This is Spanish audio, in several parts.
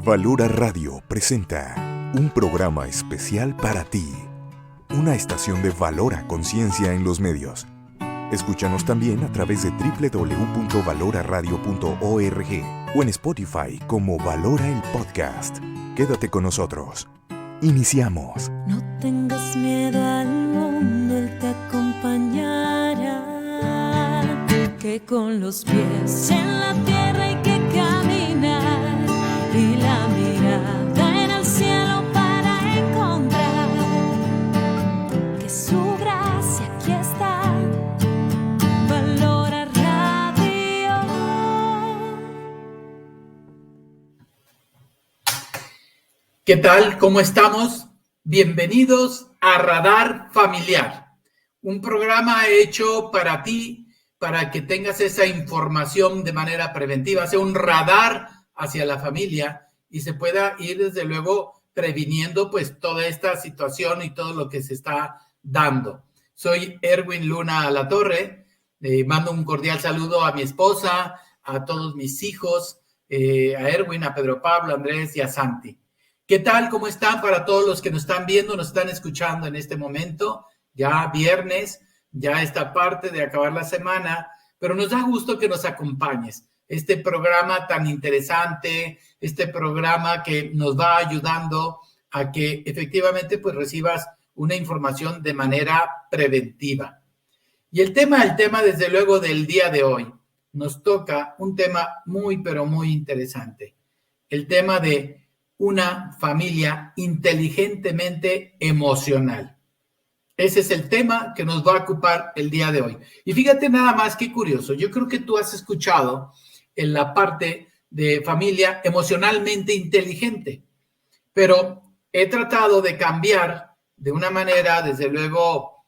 Valora Radio presenta un programa especial para ti, una estación de Valora Conciencia en los medios. Escúchanos también a través de www.valoraradio.org o en Spotify como Valora el Podcast. Quédate con nosotros. Iniciamos. No tengas miedo al mundo, Él te acompañará. Que con los pies en la tierra hay que caminar y la mirada en el cielo para encontrar que su gracia aquí está. Valora Radio. ¿Qué tal? ¿Cómo estamos? Bienvenidos a Radar Familiar, un programa hecho para ti, para que tengas esa información de manera preventiva, sea un radar hacia la familia y se pueda ir desde luego previniendo pues toda esta situación y todo lo que se está dando. Soy Erwin Luna Alatorre, mando un cordial saludo a mi esposa, a todos mis hijos, a Erwin, a Pedro Pablo, a Andrés y a Santi. ¿Qué tal? ¿Cómo están? Para todos los que nos están viendo, nos están escuchando en este momento, ya viernes, ya esta parte de acabar la semana, pero nos da gusto que nos acompañes. Este programa tan interesante, este programa que nos va ayudando a que efectivamente pues recibas una información de manera preventiva. Y el tema desde luego del día de hoy, nos toca un tema muy pero muy interesante. El tema de una familia inteligentemente emocional. Ese es el tema que nos va a ocupar el día de hoy. Y fíjate nada más qué curioso. Yo creo que tú has escuchado en la parte de familia emocionalmente inteligente, pero he tratado de cambiar de una manera, desde luego,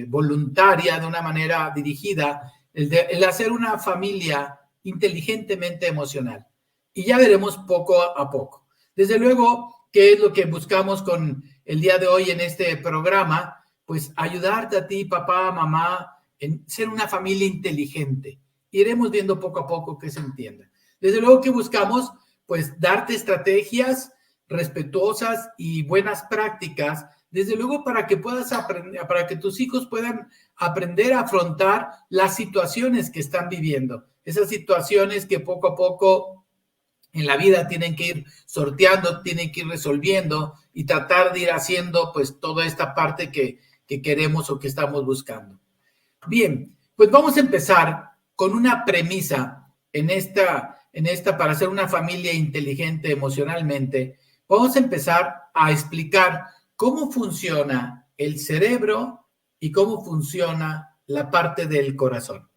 voluntaria, de una manera dirigida, el hacer una familia inteligentemente emocional. Y ya veremos poco a poco. Desde luego, ¿qué es lo que buscamos con el día de hoy en este programa? Pues ayudarte a ti, papá, mamá, en ser una familia inteligente. Iremos viendo poco a poco que se entienda. Desde luego que buscamos, pues, darte estrategias respetuosas y buenas prácticas, desde luego para que puedas aprender, para que tus hijos puedan aprender a afrontar las situaciones que están viviendo. Esas situaciones que poco a poco en la vida tienen que ir sorteando, tienen que ir resolviendo y tratar de ir haciendo pues toda esta parte que queremos o que estamos buscando. Bien, pues vamos a empezar con una premisa en esta para ser una familia inteligente emocionalmente. Vamos a empezar a explicar cómo funciona el cerebro y cómo funciona la parte del corazón.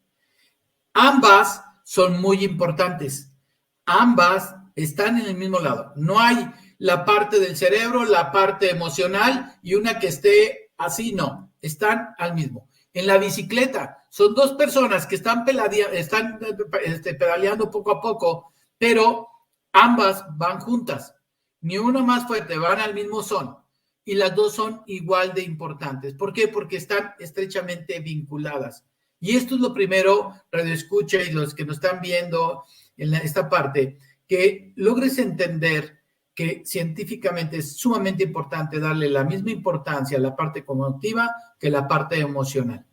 Ambas son muy importantes. Ambas están en el mismo lado. No hay la parte del cerebro, la parte emocional y una que esté así, no. Están al mismo. En la bicicleta son dos personas que están pedaleando poco a poco, pero ambas van juntas. Ni una más fuerte, van al mismo son. Y las dos son igual de importantes. ¿Por qué? Porque están estrechamente vinculadas. Y esto es lo primero, Radio Escucha y los que nos están viendo en esta parte, que logres entender que científicamente es sumamente importante darle la misma importancia a la parte cognitiva que la parte emocional.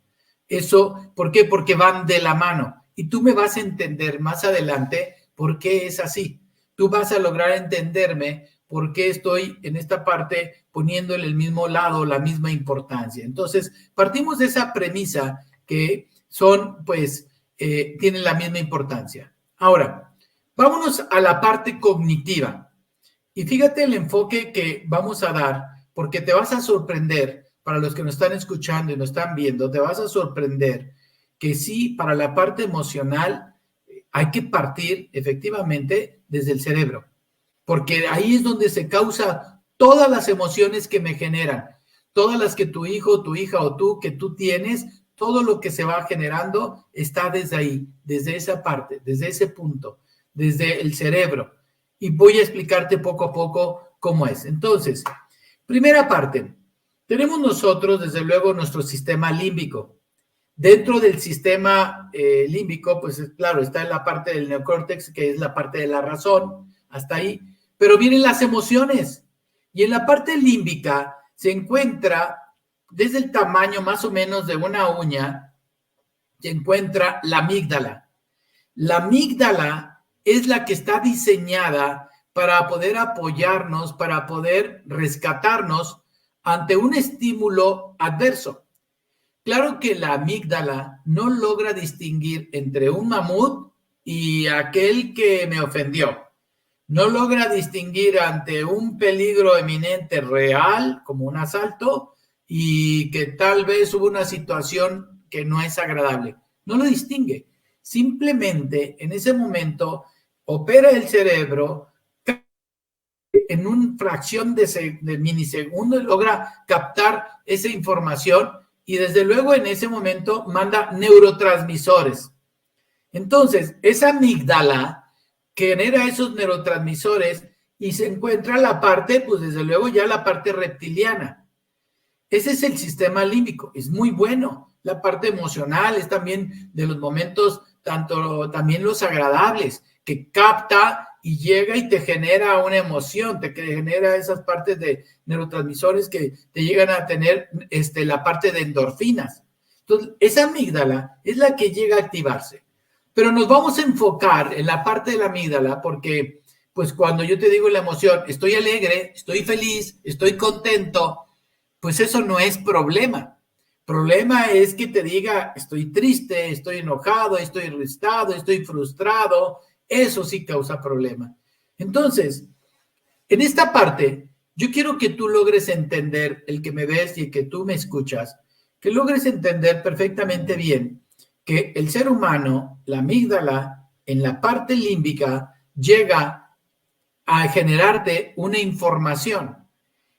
Eso, ¿por qué? Porque van de la mano. Y tú me vas a entender más adelante por qué es así. Tú vas a lograr entenderme por qué estoy en esta parte poniéndole el mismo lado, la misma importancia. Entonces, partimos de esa premisa que son, pues, tienen la misma importancia. Ahora, vámonos a la parte cognitiva. Y fíjate el enfoque que vamos a dar, porque te vas a sorprender, para los que nos están escuchando y nos están viendo, te vas a sorprender que sí, para la parte emocional hay que partir efectivamente desde el cerebro, porque ahí es donde se causa todas las emociones que me generan, todas las que tu hijo, tu hija o tú que tú tienes, todo lo que se va generando está desde ahí, desde esa parte, desde ese punto, desde el cerebro. Y voy a explicarte poco a poco cómo es. Entonces, primera parte, tenemos nosotros, desde luego, nuestro sistema límbico. Dentro del sistema límbico, pues claro, está en la parte del neocórtex, que es la parte de la razón, hasta ahí. Pero vienen las emociones. Y en la parte límbica se encuentra, desde el tamaño más o menos de una uña, se encuentra la amígdala. La amígdala es la que está diseñada para poder apoyarnos, para poder rescatarnos ante un estímulo adverso. Claro que la amígdala no logra distinguir entre un mamut y aquel que me ofendió. No logra distinguir ante un peligro eminente real, como un asalto, y que tal vez hubo una situación que no es agradable. No lo distingue. Simplemente en ese momento opera el cerebro en una fracción de milisegundo y logra captar esa información y desde luego en ese momento manda neurotransmisores. Entonces, esa amígdala genera esos neurotransmisores y se encuentra la parte, pues desde luego ya la parte reptiliana. Ese es el sistema límbico, es muy bueno. La parte emocional es también de los momentos, también los agradables, que capta y llega y te genera una emoción, te genera esas partes de neurotransmisores que te llegan a tener la parte de endorfinas. Entonces, esa amígdala es la que llega a activarse. Pero nos vamos a enfocar en la parte de la amígdala porque, pues cuando yo te digo la emoción, estoy alegre, estoy feliz, estoy contento, pues eso no es problema. Problema es que te diga, estoy triste, estoy enojado, estoy irritado, estoy frustrado. Eso sí causa problema. Entonces, en esta parte, yo quiero que tú logres entender, el que me ves y el que tú me escuchas, que logres entender perfectamente bien que el ser humano, la amígdala, en la parte límbica, llega a generarte una información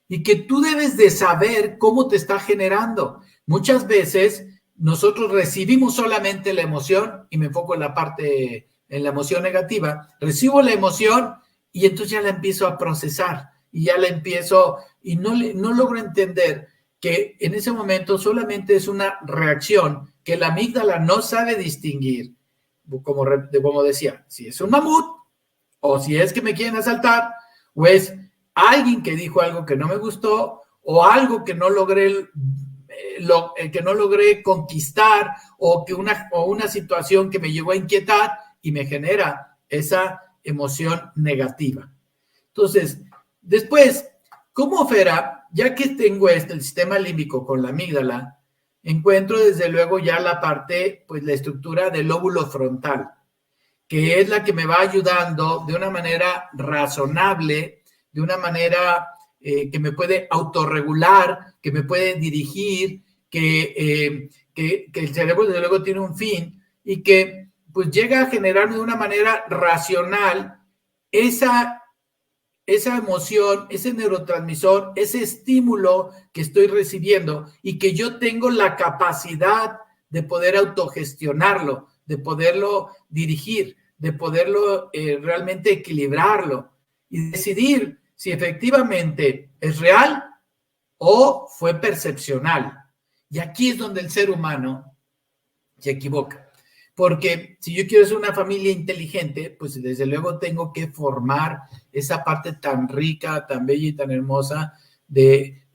y que tú debes de saber cómo te está generando. Muchas veces nosotros recibimos solamente la emoción, y me enfoco en la parte, en la emoción negativa, recibo la emoción y entonces ya la empiezo a procesar y ya la empiezo y no logro entender que en ese momento solamente es una reacción que la amígdala no sabe distinguir, como decía, si es un mamut o si es que me quieren asaltar o es alguien que dijo algo que no me gustó o algo que no logré conquistar o una situación que me llegó a inquietar y me genera esa emoción negativa. Entonces, después, ¿cómo opera? Ya que tengo el sistema límbico con la amígdala, encuentro desde luego ya la parte, pues la estructura del lóbulo frontal, que es la que me va ayudando de una manera razonable, de una manera que me puede autorregular, que me puede dirigir, que el cerebro desde luego tiene un fin y que pues llega a generar de una manera racional esa emoción, ese neurotransmisor, ese estímulo que estoy recibiendo y que yo tengo la capacidad de poder autogestionarlo, de poderlo dirigir, de poderlo realmente equilibrarlo y decidir si efectivamente es real o fue percepcional. Y aquí es donde el ser humano se equivoca. Porque si yo quiero ser una familia inteligente, pues desde luego tengo que formar esa parte tan rica, tan bella y tan hermosa de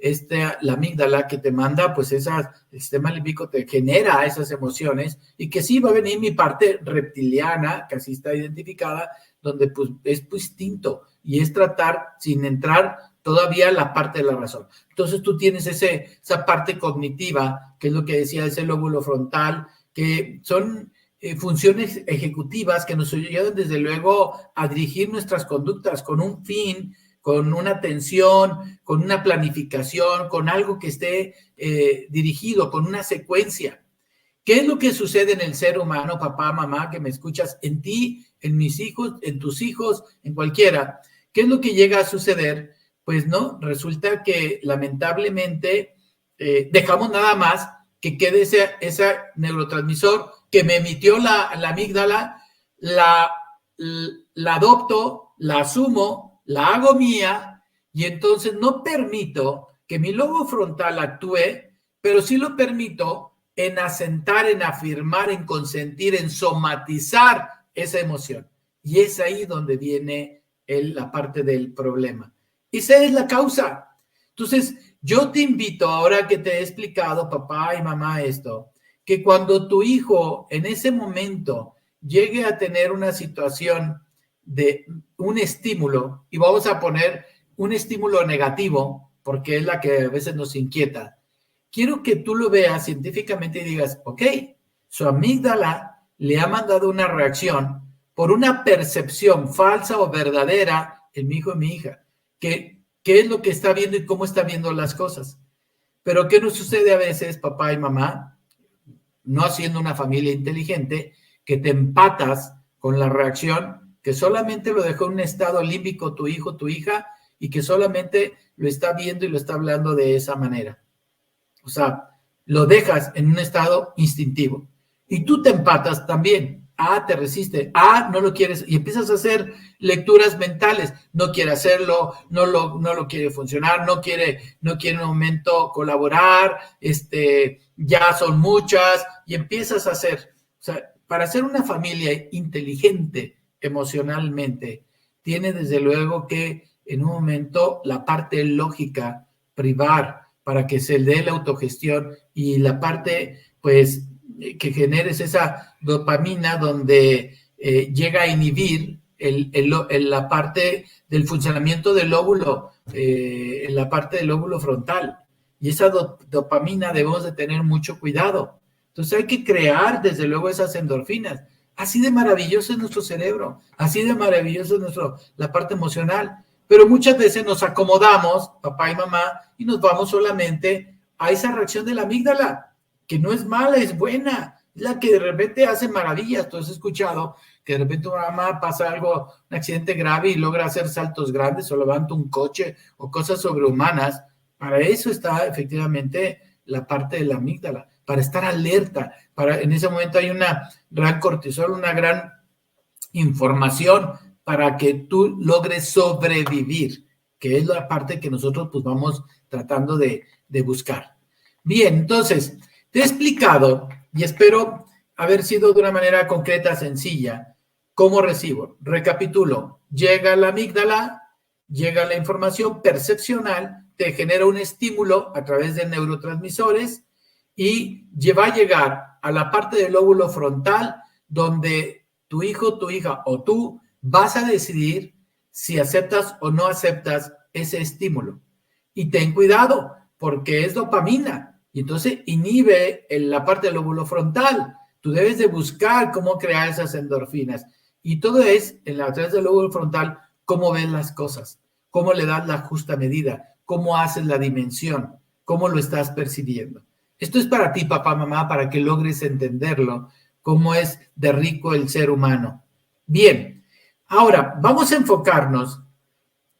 la amígdala que te manda, pues el sistema límbico te genera esas emociones y que sí va a venir mi parte reptiliana, que así está identificada, donde pues es instinto y es tratar sin entrar todavía la parte de la razón. Entonces tú tienes esa parte cognitiva, que es lo que decía, ese lóbulo frontal, que son funciones ejecutivas que nos ayudan desde luego a dirigir nuestras conductas con un fin, con una atención, con una planificación, con algo que esté dirigido, con una secuencia. ¿Qué es lo que sucede en el ser humano, papá, mamá, que me escuchas, en ti, en mis hijos, en tus hijos, en cualquiera? ¿Qué es lo que llega a suceder? Pues no, resulta que lamentablemente dejamos nada más que quede ese neurotransmisor que me emitió la amígdala, la adopto, la asumo, la hago mía y entonces no permito que mi lobo frontal actúe, pero sí lo permito en asentar, en afirmar, en consentir, en somatizar esa emoción. Y es ahí donde viene la parte del problema. Esa es la causa. Entonces, yo te invito, ahora que te he explicado, papá y mamá, esto, que cuando tu hijo en ese momento llegue a tener una situación de un estímulo, y vamos a poner un estímulo negativo, porque es la que a veces nos inquieta, quiero que tú lo veas científicamente y digas, ok, su amígdala le ha mandado una reacción por una percepción falsa o verdadera en mi hijo y mi hija, que qué es lo que está viendo y cómo está viendo las cosas. Pero ¿qué nos sucede a veces, papá y mamá, no haciendo una familia inteligente, que te empatas con la reacción, que solamente lo dejó en un estado límbico tu hijo, tu hija, y que solamente lo está viendo y lo está hablando de esa manera? O sea, lo dejas en un estado instintivo. Y tú te empatas también. Te resiste. No lo quieres. Y empiezas a hacer lecturas mentales. No quiere hacerlo, no lo quiere funcionar, no quiere en un momento colaborar, ya son muchas, y empiezas a hacer. O sea, para ser una familia inteligente emocionalmente, tiene desde luego que en un momento la parte lógica privar para que se le dé la autogestión, y la parte, pues, que generes esa dopamina donde llega a inhibir la parte del funcionamiento del lóbulo, en la parte del lóbulo frontal. Y esa dopamina debemos de tener mucho cuidado. Entonces hay que crear, desde luego, esas endorfinas. Así de maravilloso es nuestro cerebro, así de maravilloso es la parte emocional. Pero muchas veces nos acomodamos, papá y mamá, y nos vamos solamente a esa reacción de la amígdala, que no es mala, es buena, es la que de repente hace maravillas. Tú has escuchado que de repente una mamá pasa algo, un accidente grave, y logra hacer saltos grandes o levanta un coche o cosas sobrehumanas. Para eso está efectivamente la parte de la amígdala, para estar alerta. En ese momento hay una gran cortisol, una gran información para que tú logres sobrevivir, que es la parte que nosotros pues vamos tratando de buscar. Bien, entonces, te he explicado, y espero haber sido de una manera concreta, sencilla, cómo recibo. Recapitulo. Llega la amígdala, llega la información percepcional, te genera un estímulo a través de neurotransmisores y va a llegar a la parte del lóbulo frontal, donde tu hijo, tu hija o tú vas a decidir si aceptas o no aceptas ese estímulo. Y ten cuidado, porque es dopamina. Y entonces inhibe en la parte del lóbulo frontal. Tú debes de buscar cómo crear esas endorfinas. Y todo es, a través del lóbulo frontal, cómo ves las cosas, cómo le das la justa medida, cómo haces la dimensión, cómo lo estás percibiendo. Esto es para ti, papá, mamá, para que logres entenderlo, cómo es de rico el ser humano. Bien, ahora vamos a enfocarnos.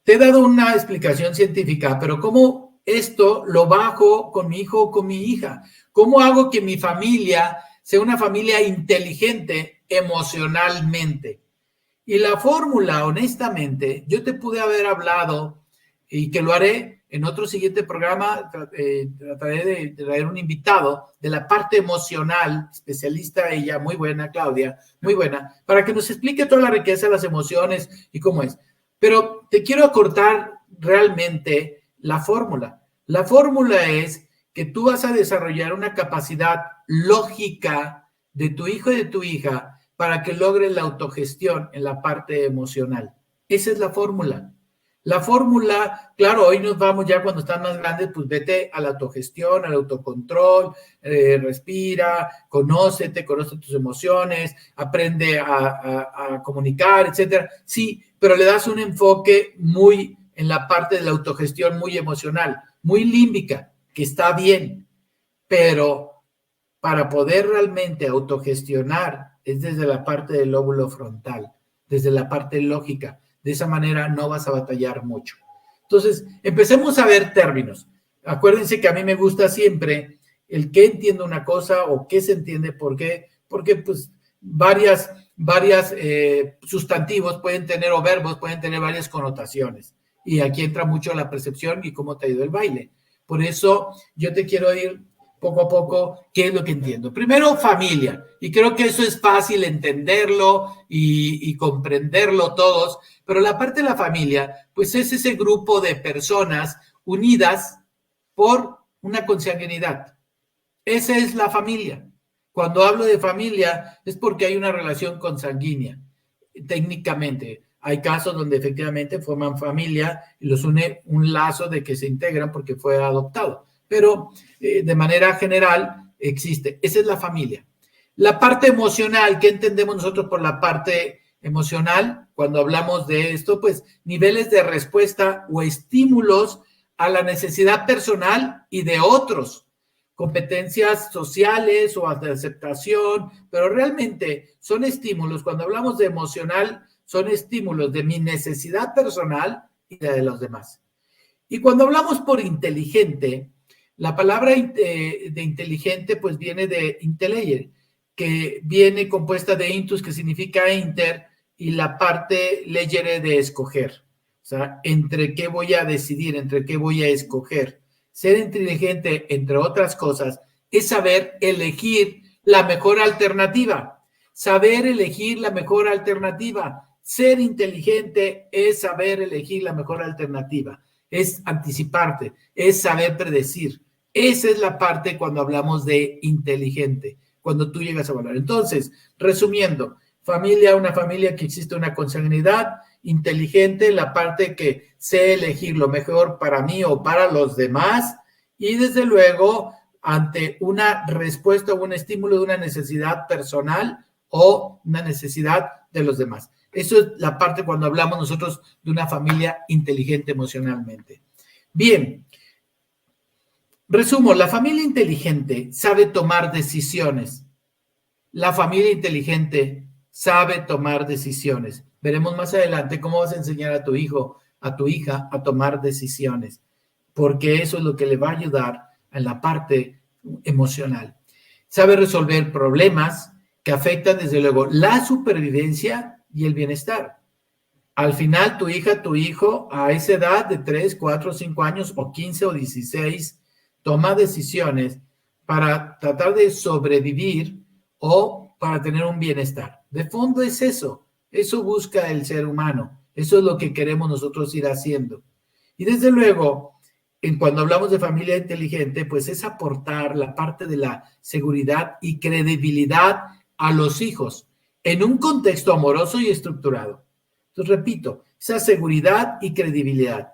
Te he dado una explicación científica, pero ¿cómo esto lo bajo con mi hijo o con mi hija? ¿Cómo hago que mi familia sea una familia inteligente emocionalmente? Y la fórmula, honestamente, yo te pude haber hablado, y que lo haré en otro siguiente programa, trataré de traer un invitado de la parte emocional, especialista ella, muy buena, Claudia, muy buena, para que nos explique toda la riqueza de las emociones y cómo es. Pero te quiero acortar realmente la fórmula. La fórmula es que tú vas a desarrollar una capacidad lógica de tu hijo y de tu hija para que logres la autogestión en la parte emocional. Esa es la fórmula. La fórmula, claro, hoy nos vamos ya cuando están más grandes, pues vete a la autogestión, al autocontrol, respira, conoce tus emociones, aprende a comunicar, etcétera. Sí, pero le das un enfoque muy en la parte de la autogestión, muy emocional, muy límbica, que está bien, pero para poder realmente autogestionar es desde la parte del lóbulo frontal, desde la parte lógica. De esa manera no vas a batallar mucho. Entonces, empecemos a ver términos. Acuérdense que a mí me gusta siempre el qué entiende una cosa o qué se entiende por qué, porque pues varias sustantivos pueden tener, o verbos pueden tener varias connotaciones. Y aquí entra mucho la percepción y cómo te ha ido el baile. Por eso yo te quiero ir poco a poco qué es lo que entiendo. Primero, familia, y creo que eso es fácil entenderlo y comprenderlo todos, pero la parte de la familia, pues es ese grupo de personas unidas por una consanguinidad. Esa es la familia. Cuando hablo de familia es porque hay una relación consanguínea, técnicamente. Hay casos donde efectivamente forman familia y los une un lazo de que se integran porque fue adoptado. Pero de manera general existe. Esa es la familia. La parte emocional, ¿qué entendemos nosotros por la parte emocional? Cuando hablamos de esto, pues niveles de respuesta o estímulos a la necesidad personal y de otros. Competencias sociales o de aceptación, pero realmente son estímulos. Cuando hablamos de emocional, son estímulos de mi necesidad personal y de los demás. Y cuando hablamos por inteligente, la palabra de inteligente pues viene de intellegere, que viene compuesta de intus, que significa inter, y la parte legere de escoger. O sea, entre qué voy a decidir, entre qué voy a escoger. Ser inteligente, entre otras cosas, es saber elegir la mejor alternativa. Saber elegir la mejor alternativa. Ser inteligente es saber elegir la mejor alternativa. Es anticiparte, es saber predecir. Esa es la parte cuando hablamos de inteligente, cuando tú llegas a valorar. Entonces, resumiendo, familia, una familia que existe una consanguinidad, inteligente, la parte que sé elegir lo mejor para mí o para los demás, y desde luego ante una respuesta o un estímulo de una necesidad personal o una necesidad de los demás. Eso es la parte cuando hablamos nosotros de una familia inteligente emocionalmente. Bien, resumo, la familia inteligente sabe tomar decisiones. La familia inteligente sabe tomar decisiones. Veremos más adelante cómo vas a enseñar a tu hijo, a tu hija a tomar decisiones, porque eso es lo que le va a ayudar en la parte emocional. Sabe resolver problemas que afectan desde luego la supervivencia y el bienestar. Al final, tu hija, tu hijo, a esa edad de 3, 4, 5 años o 15 o 16, toma decisiones para tratar de sobrevivir o para tener un bienestar. De fondo es eso. Eso busca el ser humano. Eso es lo que queremos nosotros ir haciendo. Y desde luego, cuando hablamos de familia inteligente, pues es aportar la parte de la seguridad y credibilidad a los hijos en un contexto amoroso y estructurado. Entonces, repito, esa seguridad y credibilidad.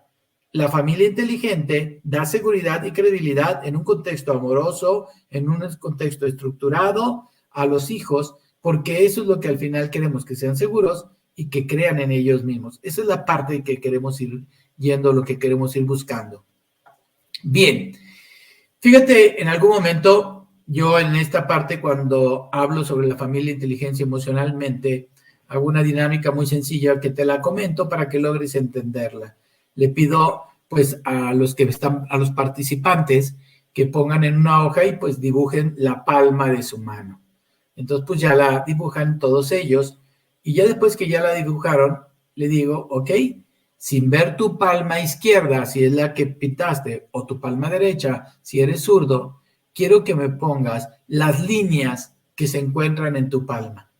La familia inteligente da seguridad y credibilidad en un contexto amoroso, en un contexto estructurado a los hijos, porque eso es lo que al final queremos, que sean seguros y que crean en ellos mismos. Esa es la parte que queremos ir yendo, lo que queremos ir buscando. Bien, fíjate, en algún momento, yo en esta parte, cuando hablo sobre la familia inteligencia emocionalmente, hago una dinámica muy sencilla que te la comento para que logres entenderla. Le pido, pues, a los participantes que pongan en una hoja y, pues, dibujen la palma de su mano. Entonces, pues, ya la dibujan todos ellos y ya después que ya la dibujaron, le digo, ok, sin ver tu palma izquierda, si es la que pintaste, o tu palma derecha, si eres zurdo, quiero que me pongas las líneas que se encuentran en tu palma.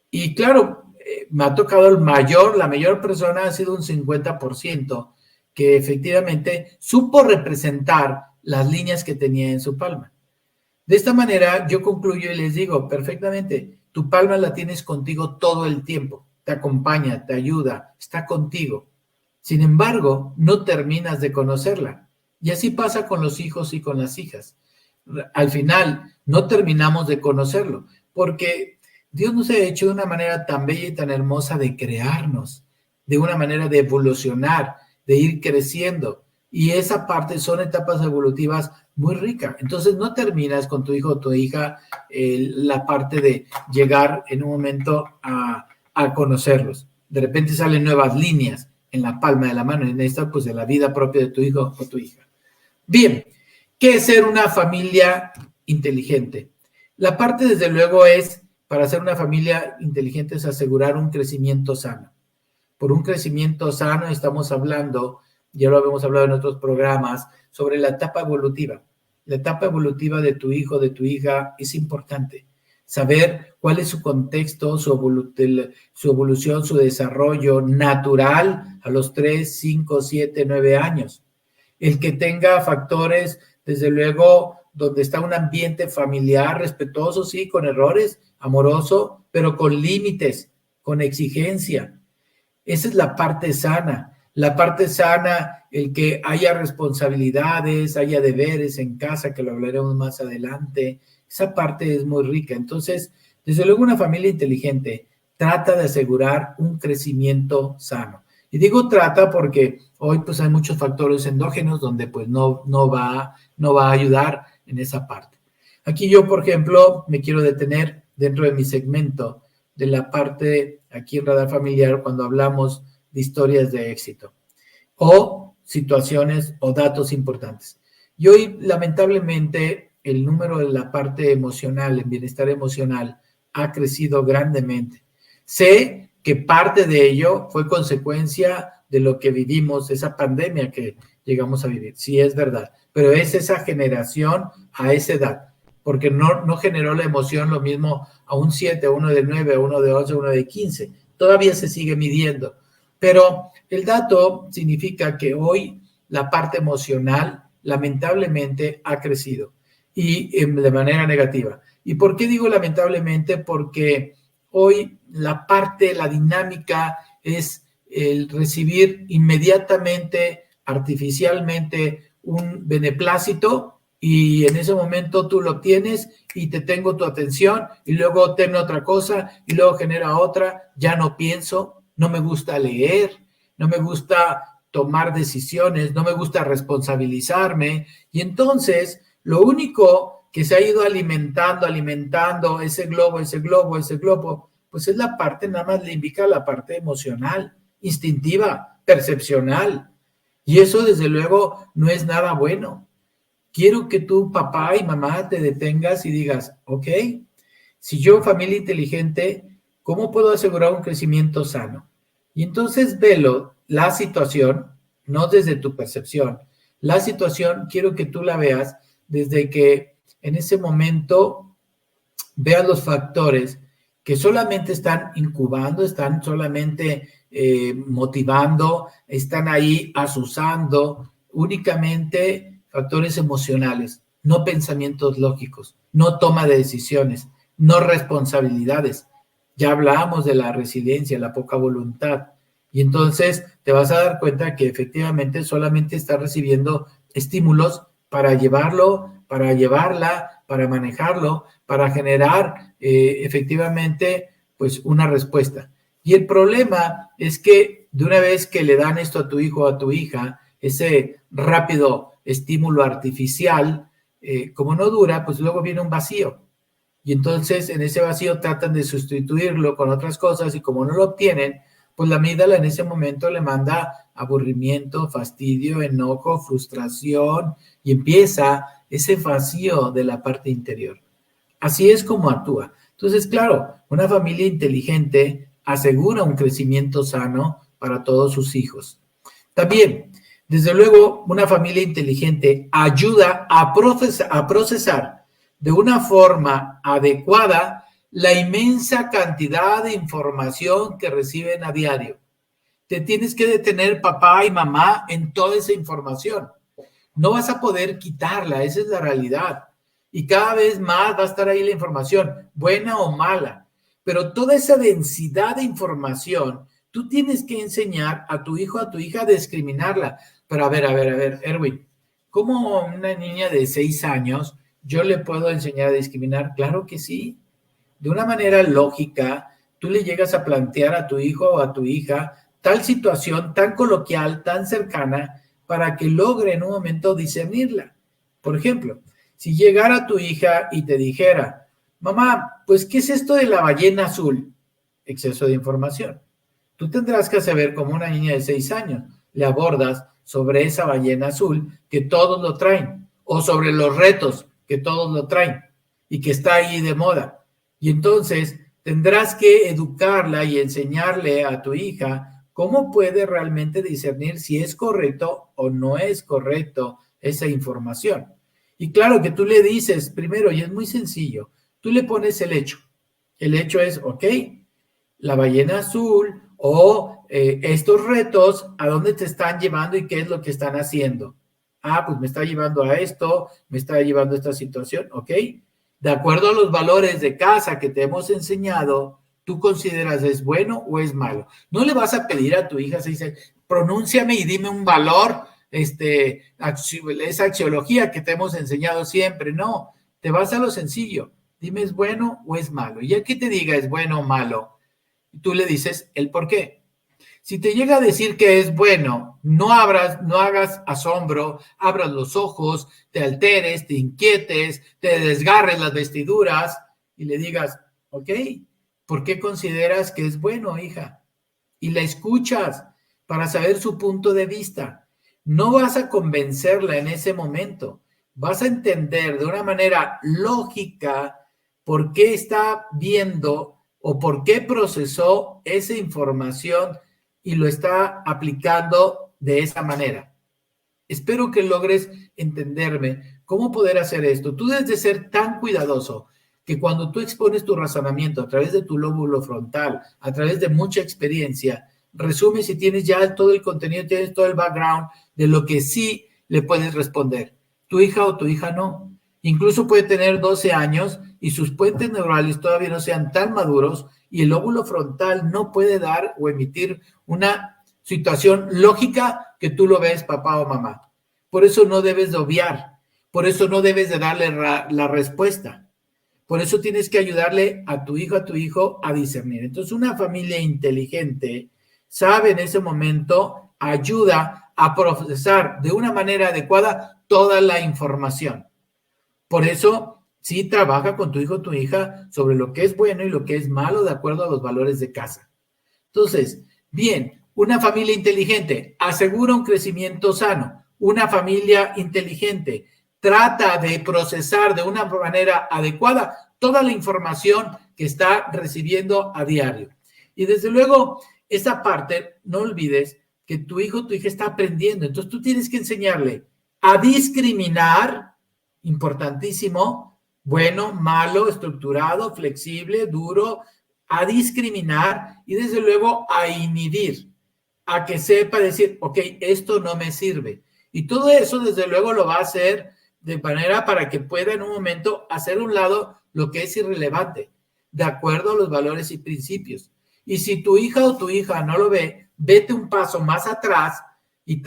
Y claro, me ha tocado la mayor persona ha sido un 50%, que efectivamente supo representar las líneas que tenía en su palma. De esta manera yo concluyo y les digo, perfectamente, tu palma la tienes contigo todo el tiempo, te acompaña, te ayuda, está contigo. Sin embargo, no terminas de conocerla. Y así pasa con los hijos y con las hijas. Al final, no terminamos de conocerlo, porque Dios nos ha hecho de una manera tan bella y tan hermosa de crearnos, de una manera de evolucionar, de ir creciendo. Y esa parte son etapas evolutivas muy ricas. Entonces no terminas con tu hijo o tu hija la parte de llegar en un momento a conocerlos. De repente salen nuevas líneas en la palma de la mano, en esta pues de la vida propia de tu hijo o tu hija. Bien, ¿qué es ser una familia inteligente? La parte desde luego es, para ser una familia inteligente es asegurar un crecimiento sano. Por un crecimiento sano estamos hablando, ya lo habíamos hablado en otros programas, sobre la etapa evolutiva. la etapa evolutiva de tu hijo, de tu hija, es importante. Saber cuál es su contexto, su evolución, su desarrollo natural a los 3, 5, 7, 9 años. El que tenga factores, desde luego, donde está un ambiente familiar, respetuoso, sí, con errores, amoroso, pero con límites, con exigencia. Esa es la parte sana. La parte sana, el que haya responsabilidades, haya deberes en casa, que lo hablaremos más adelante. Esa parte es muy rica. Entonces, desde luego, una familia inteligente trata de asegurar un crecimiento sano. Y digo trata porque hoy pues hay muchos factores endógenos donde pues no va a ayudar en esa parte. Aquí yo, por ejemplo, me quiero detener dentro de mi segmento de la parte aquí en Radar Familiar cuando hablamos de historias de éxito o situaciones o datos importantes. Y hoy, lamentablemente, el número de la parte emocional, en bienestar emocional, ha crecido grandemente. Sé que parte de ello fue consecuencia de lo que vivimos, esa pandemia que llegamos a vivir. Sí, es verdad, pero es esa generación a esa edad, porque no generó la emoción lo mismo a un 7, a uno de 9, a uno de 11, a uno de 15. Todavía se sigue midiendo, pero el dato significa que hoy la parte emocional lamentablemente ha crecido y de manera negativa. ¿Y por qué digo lamentablemente? Porque hoy la dinámica es el recibir inmediatamente, artificialmente, un beneplácito y en ese momento tú lo tienes y te tengo tu atención y luego tengo otra cosa y luego genera otra, ya no pienso, no me gusta leer, no me gusta tomar decisiones, no me gusta responsabilizarme y entonces lo único que se ha ido alimentando ese globo, pues es la parte nada más límbica, la parte emocional, instintiva, percepcional. Y eso desde luego no es nada bueno. Quiero que tú, papá y mamá, te detengas y digas, ok, si yo, familia inteligente, ¿cómo puedo asegurar un crecimiento sano? Y entonces velo, la situación, no desde tu percepción, la situación quiero que tú la veas desde que en ese momento veas los factores que solamente están incubando, están solamente motivando, están ahí asusando, únicamente factores emocionales, no pensamientos lógicos, no toma de decisiones, no responsabilidades. Ya hablábamos de la resiliencia, la poca voluntad, y entonces te vas a dar cuenta que efectivamente solamente estás recibiendo estímulos para llevarlo, para llevarla, para manejarlo, para generar efectivamente pues una respuesta. Y el problema es que de una vez que le dan esto a tu hijo o a tu hija, ese rápido estímulo artificial, como no dura, pues luego viene un vacío. Y entonces en ese vacío tratan de sustituirlo con otras cosas y como no lo obtienen, pues la amígdala en ese momento le manda aburrimiento, fastidio, enojo, frustración y empieza ese vacío de la parte interior. Así es como actúa. Entonces, claro, una familia inteligente asegura un crecimiento sano para todos sus hijos. También, desde luego, una familia inteligente ayuda a procesar de una forma adecuada la inmensa cantidad de información que reciben a diario. Te tienes que detener, papá y mamá, en toda esa información. No vas a poder quitarla, esa es la realidad. Y cada vez más va a estar ahí la información, buena o mala. Pero toda esa densidad de información, tú tienes que enseñar a tu hijo, a tu hija a discriminarla. Pero a ver, Erwin, ¿cómo una niña de 6 años yo le puedo enseñar a discriminar? Claro que sí. De una manera lógica, tú le llegas a plantear a tu hijo o a tu hija tal situación tan coloquial, tan cercana, para que logre en un momento discernirla. Por ejemplo, si llegara tu hija y te dijera, mamá, pues, ¿qué es esto de la ballena azul? Exceso de información. Tú tendrás que saber, como una niña de 6 años, le abordas sobre esa ballena azul que todos lo traen, o sobre los retos que todos lo traen y que está ahí de moda. Y entonces tendrás que educarla y enseñarle a tu hija cómo puede realmente discernir si es correcto o no es correcto esa información. Y claro que tú le dices primero, y es muy sencillo, tú le pones el hecho. El hecho es, ok, la ballena azul o estos retos, ¿a dónde te están llevando y qué es lo que están haciendo? Ah, pues me está llevando a esto, me está llevando a esta situación, ok. De acuerdo a los valores de casa que te hemos enseñado, tú consideras es bueno o es malo. No le vas a pedir a tu hija, se dice, pronúnciame y dime un valor, esa axiología que te hemos enseñado siempre. No, te vas a lo sencillo. Dime es bueno o es malo. Y ya que te diga es bueno o malo, tú le dices el por qué. Si te llega a decir que es bueno, no hagas asombro, abras los ojos, te alteres, te inquietes, te desgarres las vestiduras y le digas, ok, ¿por qué consideras que es bueno, hija? Y la escuchas para saber su punto de vista. No vas a convencerla en ese momento. Vas a entender de una manera lógica por qué está viendo o por qué procesó esa información y lo está aplicando de esa manera. Espero que logres entenderme cómo poder hacer esto. Tú debes de ser tan cuidadoso que cuando tú expones tu razonamiento a través de tu lóbulo frontal, a través de mucha experiencia, resumes y tienes ya todo el contenido, tienes todo el background de lo que sí le puedes responder. Tu hija o tu hija no. Incluso puede tener 12 años y sus puentes neurales todavía no sean tan maduros y el lóbulo frontal no puede dar o emitir una situación lógica que tú lo ves, papá o mamá. Por eso no debes de obviar, por eso no debes de darle la respuesta. Por eso tienes que ayudarle a tu hijo a discernir. Entonces, una familia inteligente sabe en ese momento, ayuda a procesar de una manera adecuada toda la información. Por eso, sí trabaja con tu hijo o tu hija sobre lo que es bueno y lo que es malo de acuerdo a los valores de casa. Entonces, bien, una familia inteligente asegura un crecimiento sano. Una familia inteligente trata de procesar de una manera adecuada toda la información que está recibiendo a diario. Y desde luego, esa parte, no olvides que tu hijo o tu hija está aprendiendo. Entonces, tú tienes que enseñarle a discriminar, importantísimo, bueno, malo, estructurado, flexible, duro, a discriminar y desde luego a inhibir, a que sepa decir, ok, esto no me sirve. Y todo eso desde luego lo va a hacer de manera para que pueda en un momento hacer a un lado lo que es irrelevante, de acuerdo a los valores y principios. Y si tu hija o tu hija no lo ve, vete un paso más atrás y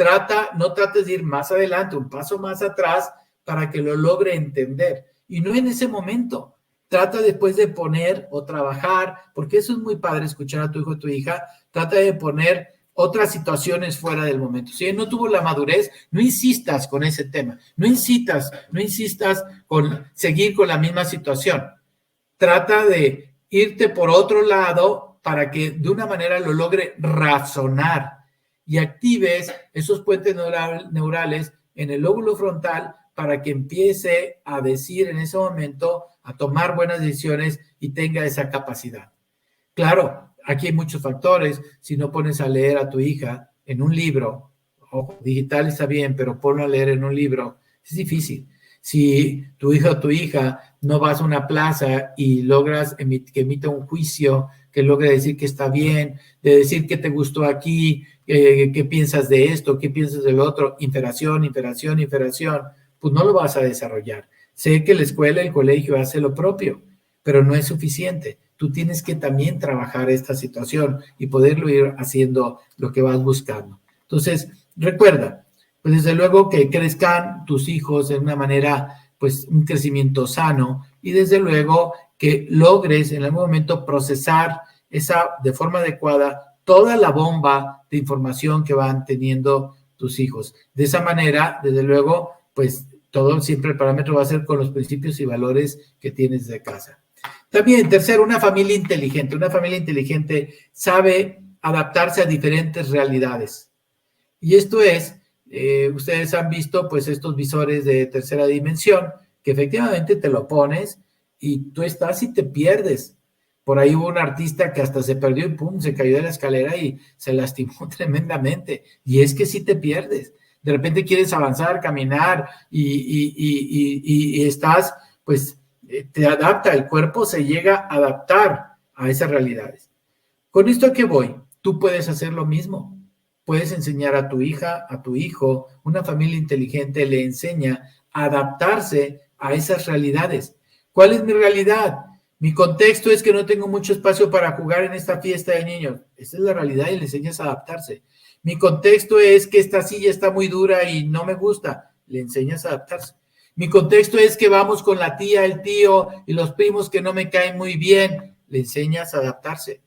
no trates de ir más adelante, un paso más atrás para que lo logre entender. Y no en ese momento. Trata después de poner o trabajar, porque eso es muy padre escuchar a tu hijo o tu hija, trata de poner otras situaciones fuera del momento. Si él no tuvo la madurez, no insistas con ese tema, no insistas con seguir con la misma situación. Trata de irte por otro lado para que de una manera lo logre razonar y actives esos puentes neurales en el lóbulo frontal para que empiece a decir en ese momento, a tomar buenas decisiones y tenga esa capacidad. Claro, aquí hay muchos factores. Si no pones a leer a tu hija en un libro, o digital está bien, pero ponlo a leer en un libro, es difícil. Si tu hija o tu hija no vas a una plaza y logras que emita un juicio, que logre decir que está bien, de decir qué te gustó aquí, qué piensas de esto, qué piensas del otro, interacción, pues no lo vas a desarrollar. Sé que la escuela, el colegio hace lo propio, pero no es suficiente. Tú tienes que también trabajar esta situación y poderlo ir haciendo lo que vas buscando. Entonces, recuerda, pues desde luego que crezcan tus hijos de una manera, pues un crecimiento sano y desde luego que logres en algún momento procesar de forma adecuada toda la bomba de información que van teniendo tus hijos. De esa manera, desde luego, pues todo siempre el parámetro va a ser con los principios y valores que tienes de casa. También, tercero, una familia inteligente. Una familia inteligente sabe adaptarse a diferentes realidades. Y esto es, ustedes han visto pues estos visores de tercera dimensión, que efectivamente te lo pones y tú estás y te pierdes. Por ahí hubo un artista que hasta se perdió y pum, se cayó de la escalera y se lastimó tremendamente. Y es que sí te pierdes. De repente quieres avanzar, caminar y estás, pues, te adapta, el cuerpo se llega a adaptar a esas realidades. ¿Con esto a qué voy? Tú puedes hacer lo mismo. Puedes enseñar a tu hija, a tu hijo. Una familia inteligente le enseña a adaptarse a esas realidades. ¿Cuál es mi realidad? Mi contexto es que no tengo mucho espacio para jugar en esta fiesta de niños. Esa es la realidad y le enseñas a adaptarse. Mi contexto es que esta silla está muy dura y no me gusta. Le enseñas a adaptarse. Mi contexto es que vamos con la tía, el tío y los primos que no me caen muy bien. Le enseñas a adaptarse.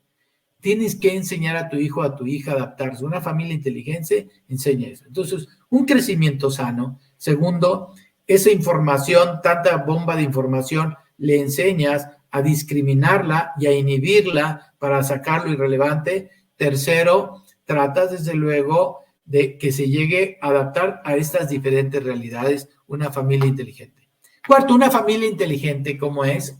Tienes que enseñar a tu hijo, a tu hija a adaptarse. Una familia inteligente enseña eso. Entonces, un crecimiento sano. Segundo, esa información, tanta bomba de información, le enseñas a discriminarla y a inhibirla para sacar lo irrelevante. Tercero, tratas desde luego de que se llegue a adaptar a estas diferentes realidades una familia inteligente. Cuarto, una familia inteligente, ¿cómo es?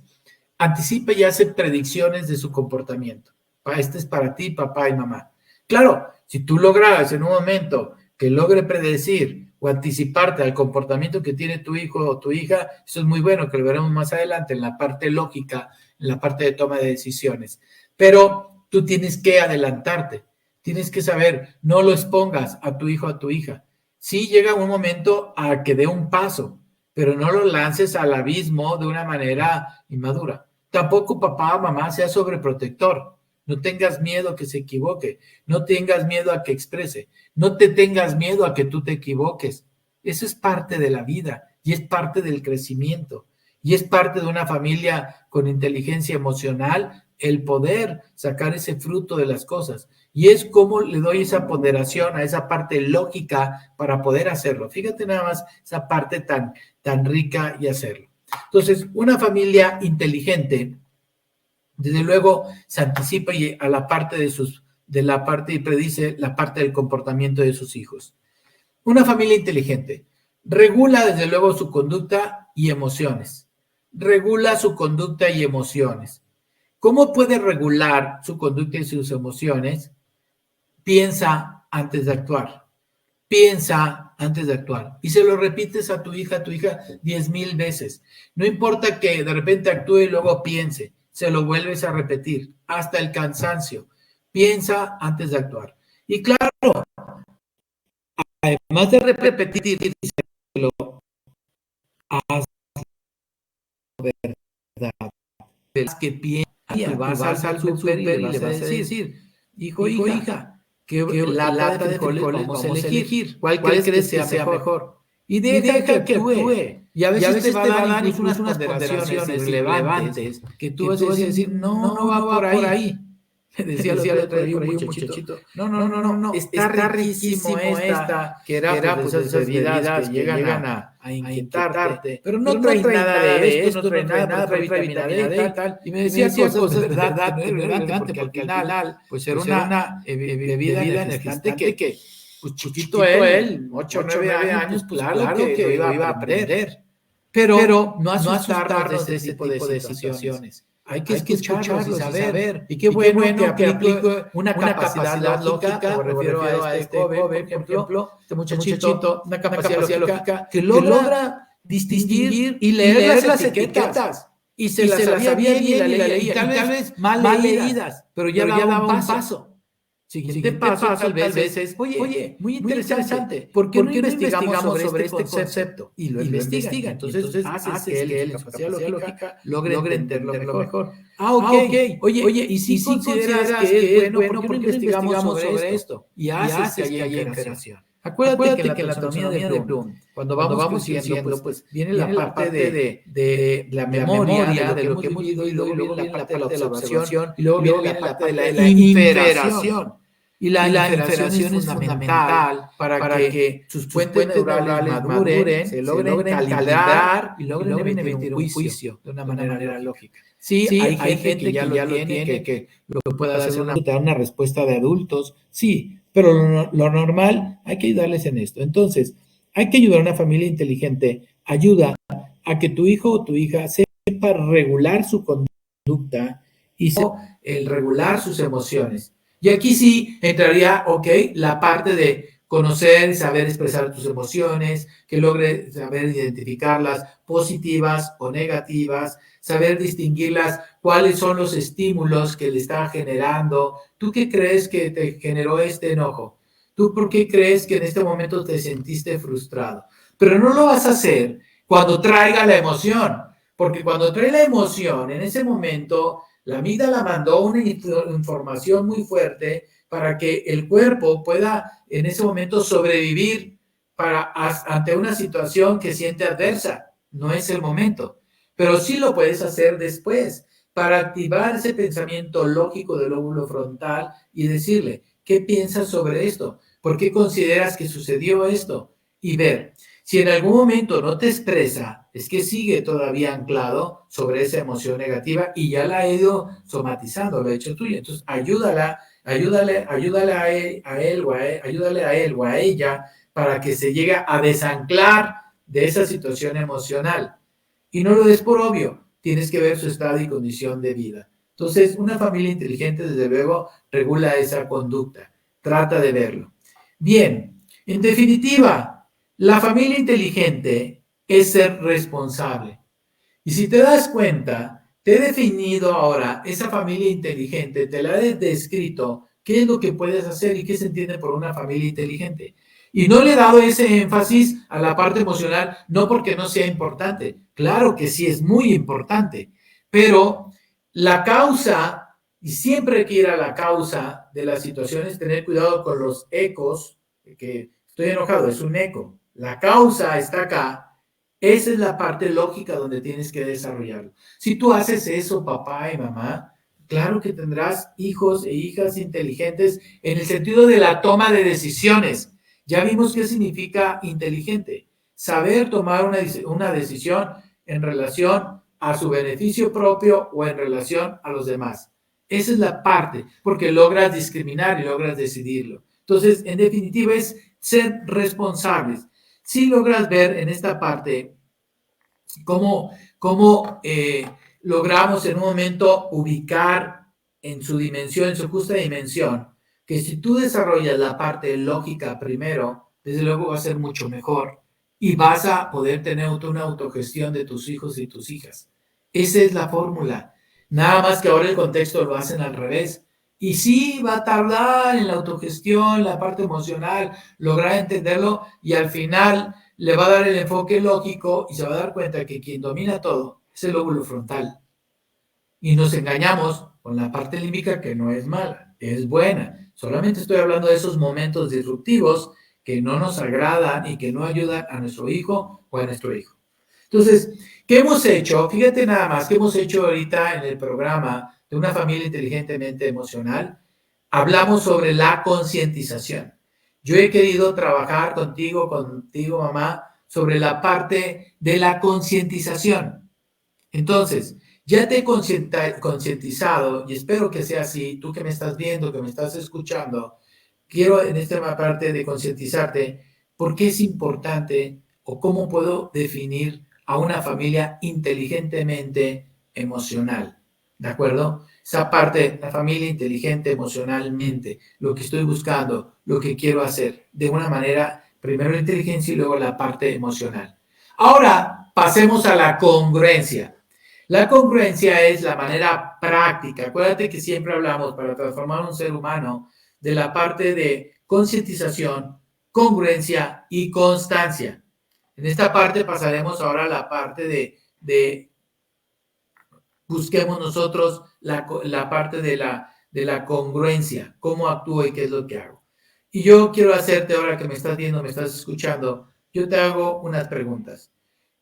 Anticipa y hace predicciones de su comportamiento. Este es para ti, papá y mamá. Claro, si tú logras en un momento que logre predecir o anticiparte al comportamiento que tiene tu hijo o tu hija, eso es muy bueno, que lo veremos más adelante en la parte lógica, en la parte de toma de decisiones. Pero tú tienes que adelantarte, tienes que saber, no lo expongas a tu hijo o a tu hija. Sí llega un momento a que dé un paso, pero no lo lances al abismo de una manera inmadura. Tampoco papá o mamá sea sobreprotector. No tengas miedo a que se equivoque, no tengas miedo a que exprese, no te tengas miedo a que tú te equivoques. Eso es parte de la vida y es parte del crecimiento y es parte de una familia con inteligencia emocional, el poder sacar ese fruto de las cosas. Y es como le doy esa ponderación a esa parte lógica para poder hacerlo. Fíjate nada más esa parte tan rica y hacerlo. Entonces, una familia inteligente, desde luego, se anticipa a la parte y predice la parte del comportamiento de sus hijos. Una familia inteligente regula, desde luego, su conducta y emociones. Regula su conducta y emociones. ¿Cómo puede regular su conducta y sus emociones? Piensa antes de actuar. Piensa antes de actuar. Y se lo repites a tu hija 10,000 veces. No importa que de repente actúe y luego piense. Se lo vuelves a repetir hasta el cansancio. Piensa antes de actuar. Y claro, además de repetírselo, haz verdad. Es que piensa, vas al súper y le vas a decir, hijo, hija, ¿qué lata de frijoles vamos a elegir? ¿Cuál crees que sea mejor? Y deja que actúe. Y a veces te va a dar incluso unas ponderaciones irrelevantes que tú vas a decir, no va por ahí. Decía el otro día un muchachito, no, está riquísimo esta, que era pues esas bebidas que llegan a inquietarte, pero no trae nada de esto, no trae nada, trae vitamina D y tal. Y me decía cosas de verdad relevante, porque al final pues era una bebida energizante que pues chiquito él, 8 o 9 años, pues claro que lo iba a aprender. Pero no asustarnos de ese tipo de situaciones. Hay que escucharlos y saber. Y qué bueno que aplique una capacidad lógica, me refiero a este joven, por ejemplo, este muchachito, una capacidad lógica que logra distinguir y leer las etiquetas. Y se las sabía bien y la leía. Tal vez mal leídas, pero ya daba un paso. Siguiente paso, tal vez es, oye, muy interesante, ¿por qué no investigamos sobre este concepto? Y lo investiga, entonces haces que él, en su capacidad lógica, logre entenderlo mejor. Ok, oye, y si consideras que es bueno, ¿por qué no investigamos sobre esto? Y haces que haya interacción. Acuérdate que en la anatomía de Bloom, cuando vamos diciendo, pues viene la parte de la memoria, de lo que hemos vivido, y luego viene la parte de la observación, y luego viene la parte de la inferación. Y la inferación es fundamental para que sus puentes neurales maduren, se logren calibrar y logren emitir un juicio de una manera lógica. Sí, hay gente que ya lo tiene, que lo puede hacer una respuesta de adultos, sí, pero lo normal hay que ayudarles en esto. Entonces, hay que ayudar a una familia inteligente, ayuda a que tu hijo o tu hija sepa regular su conducta y el regular sus emociones. Y aquí sí entraría, la parte de conocer y saber expresar tus emociones, que logre saber identificarlas positivas o negativas, saber distinguirlas, cuáles son los estímulos que le están generando. ¿Tú qué crees que te generó este enojo? ¿Tú por qué crees que en este momento te sentiste frustrado? Pero no lo vas a hacer cuando traiga la emoción, porque cuando trae la emoción, en ese momento, la amígdala mandó una información muy fuerte para que el cuerpo pueda en ese momento sobrevivir ante una situación que siente adversa. No es el momento, pero sí lo puedes hacer después para activar ese pensamiento lógico del lóbulo frontal y decirle, ¿qué piensas sobre esto? ¿Por qué consideras que sucedió esto? Y ver, si en algún momento no te expresa, es que sigue todavía anclado sobre esa emoción negativa y ya la ha ido somatizando, lo ha hecho tuyo. Entonces, ayúdale a él o a ella para que se llegue a desanclar de esa situación emocional. Y no lo des por obvio, tienes que ver su estado y condición de vida. Entonces, una familia inteligente, desde luego, regula esa conducta. Trata de verlo. Bien, en definitiva, la familia inteligente es ser responsable. Y si te das cuenta, te he definido ahora esa familia inteligente, te la he descrito, qué es lo que puedes hacer y qué se entiende por una familia inteligente. Y no le he dado ese énfasis a la parte emocional, no porque no sea importante. Claro que sí es muy importante, pero la causa, y siempre hay que ir a la causa de las situaciones, tener cuidado con los ecos, que estoy enojado, es un eco. La causa está acá. Esa es la parte lógica donde tienes que desarrollarlo. Si tú haces eso, papá y mamá, claro que tendrás hijos e hijas inteligentes en el sentido de la toma de decisiones. Ya vimos qué significa inteligente. Saber tomar una decisión en relación a su beneficio propio o en relación a los demás. Esa es la parte, porque logras discriminar y logras decidirlo. Entonces, en definitiva, es ser responsables. Si logras ver en esta parte cómo logramos en un momento ubicar en su dimensión, en su justa dimensión, que si tú desarrollas la parte lógica primero, desde luego va a ser mucho mejor y vas a poder tener una autogestión de tus hijos y tus hijas. Esa es la fórmula. Nada más que ahora el contexto lo hacen al revés. Y sí, va a tardar en la autogestión, la parte emocional, lograr entenderlo y al final le va a dar el enfoque lógico y se va a dar cuenta que quien domina todo es el lóbulo frontal. Y nos engañamos con la parte límbica que no es mala, es buena. Solamente estoy hablando de esos momentos disruptivos que no nos agradan y que no ayudan a nuestro hijo o a nuestro hijo. Entonces, ¿qué hemos hecho? Fíjate nada más, ¿qué hemos hecho ahorita en el programa de una familia inteligentemente emocional? Hablamos sobre la concientización. Yo he querido trabajar contigo, mamá, sobre la parte de la concientización. Entonces, ya te he concientizado y espero que sea así. Tú que me estás viendo, que me estás escuchando, quiero en esta parte de concientizarte por qué es importante o cómo puedo definir a una familia inteligentemente emocional. ¿De acuerdo? Esa parte, la familia inteligente emocionalmente, lo que estoy buscando, lo que quiero hacer, de una manera, primero la inteligencia y luego la parte emocional. Ahora, pasemos a la congruencia. La congruencia es la manera práctica. Acuérdate que siempre hablamos para transformar un ser humano de la parte de concientización, congruencia y constancia. En esta parte pasaremos ahora a la parte de busquemos nosotros la parte de la congruencia, cómo actúo y qué es lo que hago. Y yo quiero hacerte, ahora que me estás viendo, me estás escuchando, yo te hago unas preguntas.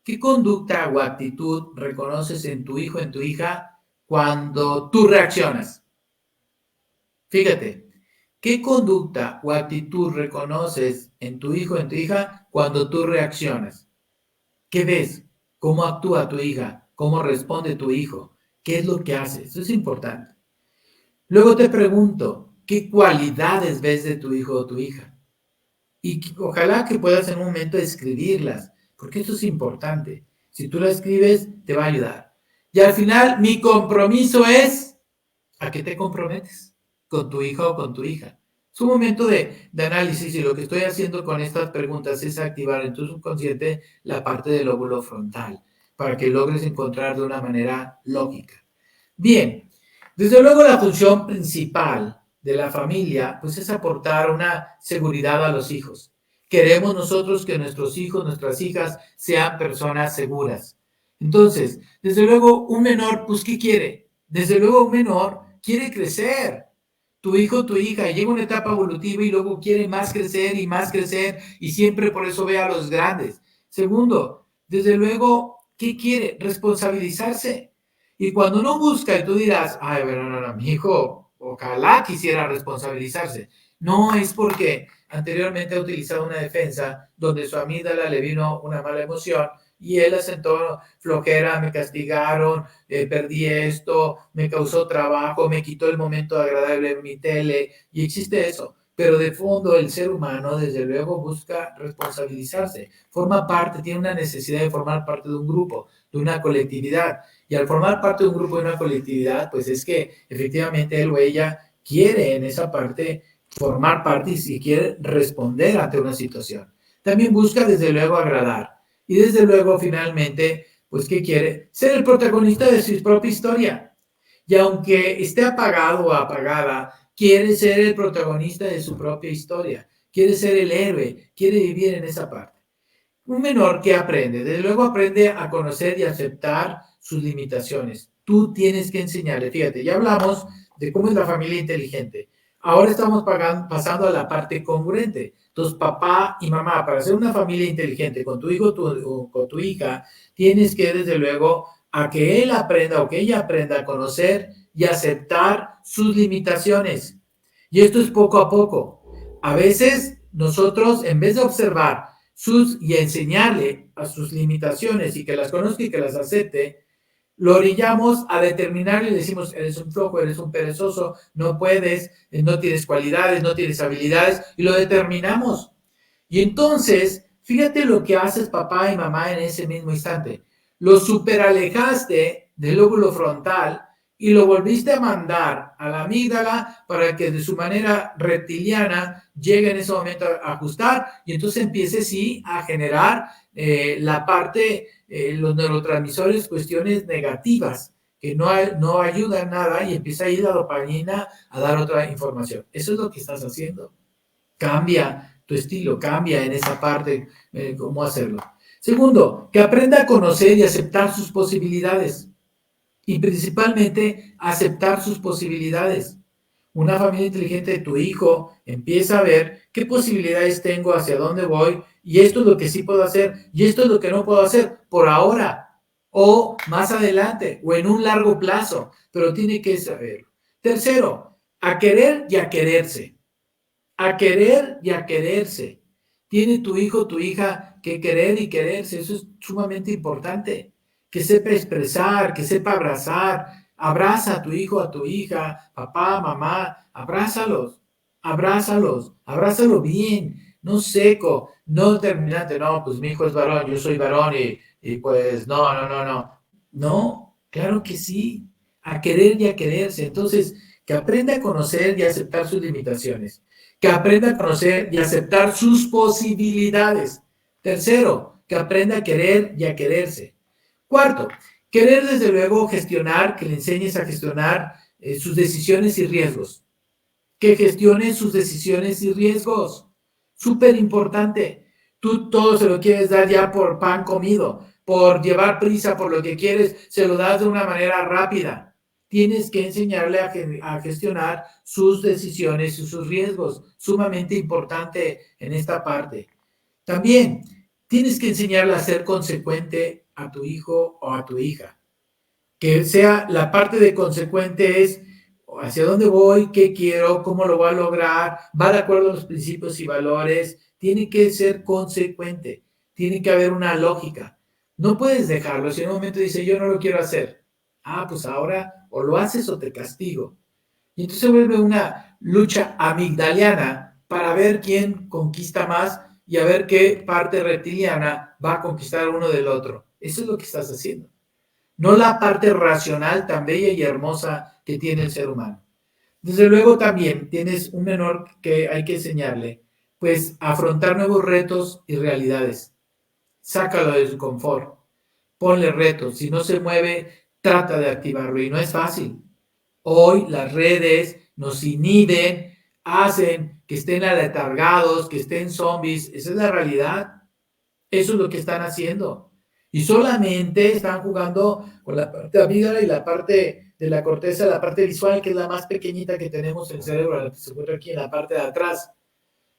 ¿Qué conducta o actitud reconoces en tu hijo, en tu hija, cuando tú reaccionas? Fíjate, ¿qué conducta o actitud reconoces en tu hijo, en tu hija, cuando tú reaccionas? ¿Qué ves? ¿Cómo actúa tu hija? ¿Cómo responde tu hijo? ¿Qué es lo que hace? Eso es importante. Luego te pregunto, ¿qué cualidades ves de tu hijo o tu hija? Y ojalá que puedas en un momento escribirlas, porque esto es importante. Si tú la escribes, te va a ayudar. Y al final, mi compromiso es, ¿a qué te comprometes? Con tu hijo o con tu hija. Es un momento de análisis y lo que estoy haciendo con estas preguntas es activar en tu subconsciente la parte del lóbulo frontal para que logres encontrar de una manera lógica. Bien, desde luego la función principal de la familia pues es aportar una seguridad a los hijos. Queremos nosotros que nuestros hijos, nuestras hijas sean personas seguras. Entonces, desde luego un menor, pues ¿qué quiere? Desde luego un menor quiere crecer. Tu hijo, tu hija, llega una etapa evolutiva y luego quiere más crecer y siempre por eso ve a los grandes. Segundo, desde luego, ¿qué quiere? Responsabilizarse. Y cuando no busca y tú dirás, ay, pero no, mi hijo, ojalá quisiera responsabilizarse. No es porque anteriormente ha utilizado una defensa donde su amígdala le vino una mala emoción y él asentó flojera, me castigaron, perdí esto, me causó trabajo, me quitó el momento agradable en mi tele, y existe eso. Pero de fondo el ser humano, desde luego, busca responsabilizarse, forma parte, tiene una necesidad de formar parte de un grupo, de una colectividad, y al formar parte de un grupo, de una colectividad, pues es que efectivamente él o ella quiere en esa parte formar parte y si quiere responder ante una situación. También busca desde luego agradar. Y desde luego, finalmente, pues, ¿qué quiere? Ser el protagonista de su propia historia. Y aunque esté apagado o apagada, quiere ser el protagonista de su propia historia. Quiere ser el héroe, quiere vivir en esa parte. Un menor que aprende, desde luego aprende a conocer y aceptar sus limitaciones. Tú tienes que enseñarle. Fíjate, ya hablamos de cómo es la familia inteligente. Ahora estamos pasando a la parte congruente. Entonces, papá y mamá, para ser una familia inteligente con tu hijo o con tu hija, tienes que, desde luego, a que él aprenda o que ella aprenda a conocer y aceptar sus limitaciones. Y esto es poco a poco. A veces, nosotros, en vez de observar y enseñarle a sus limitaciones y que las conozca y que las acepte, lo orillamos a determinarle y le decimos, eres un flojo, eres un perezoso, no puedes, no tienes cualidades, no tienes habilidades, y lo determinamos. Y entonces, fíjate lo que haces papá y mamá en ese mismo instante. Lo superalejaste del lóbulo frontal y lo volviste a mandar a la amígdala para que de su manera reptiliana llegue en ese momento a ajustar y entonces empiece sí a generar la parte, los neurotransmisores, cuestiones negativas que no ayudan nada y empieza a ir la dopamina a dar otra información. Eso es lo que estás haciendo. Cambia tu estilo, cambia en esa parte cómo hacerlo. Segundo, que aprenda a conocer y aceptar sus posibilidades. Y principalmente aceptar sus posibilidades. Una familia inteligente de tu hijo empieza a ver qué posibilidades tengo, hacia dónde voy, y esto es lo que sí puedo hacer, y esto es lo que no puedo hacer por ahora, o más adelante, o en un largo plazo, pero tiene que saberlo. Tercero, a querer y a quererse. A querer y a quererse. Tiene tu hijo, tu hija que querer y quererse, eso es sumamente importante. Que sepa expresar, que sepa abrazar. Abraza a tu hijo, a tu hija, papá, mamá, abrázalos, abrázalo bien, no seco, no determinante, no, pues mi hijo es varón, yo soy varón y pues no. No, claro que sí, a querer y a quererse. Entonces, que aprenda a conocer y a aceptar sus limitaciones, que aprenda a conocer y a aceptar sus posibilidades. Tercero, que aprenda a querer y a quererse. Cuarto, querer desde luego gestionar, que le enseñes a gestionar sus decisiones y riesgos. Que gestione sus decisiones y riesgos. Súper importante. Tú todo se lo quieres dar ya por pan comido, por llevar prisa, por lo que quieres, se lo das de una manera rápida. Tienes que enseñarle a gestionar sus decisiones y sus riesgos. Sumamente importante en esta parte. También tienes que enseñarle a ser consecuente a tu hijo o a tu hija. Que sea la parte de consecuente es hacia dónde voy, qué quiero, cómo lo voy a lograr, va de acuerdo a los principios y valores, tiene que ser consecuente, tiene que haber una lógica. No puedes dejarlo, si en un momento dice yo no lo quiero hacer, pues ahora o lo haces o te castigo. Y entonces se vuelve una lucha amigdaliana para ver quién conquista más y a ver qué parte reptiliana va a conquistar uno del otro. Eso es lo que estás haciendo. No la parte racional tan bella y hermosa que tiene el ser humano. Desde luego también tienes un menor que hay que enseñarle, pues, a afrontar nuevos retos y realidades. Sácalo de su confort, ponle retos. Si no se mueve, trata de activarlo y no es fácil. Hoy las redes nos inhiben, hacen que estén aletargados, que estén zombies. Esa es la realidad. Eso es lo que están haciendo. Y solamente están jugando con la parte amígdala y la parte de la corteza, la parte visual, que es la más pequeñita que tenemos en el cerebro, la que se encuentra aquí en la parte de atrás.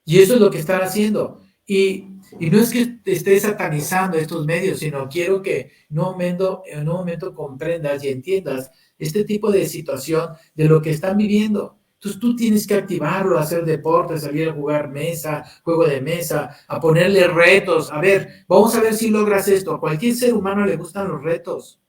Y eso es lo que están haciendo. Y no es que esté satanizando estos medios, sino quiero que en un momento comprendas y entiendas este tipo de situación de lo que están viviendo. Entonces tú tienes que activarlo, hacer deporte, salir a jugar mesa, juego de mesa, a ponerle retos. A ver, vamos a ver si logras esto. A cualquier ser humano le gustan los retos.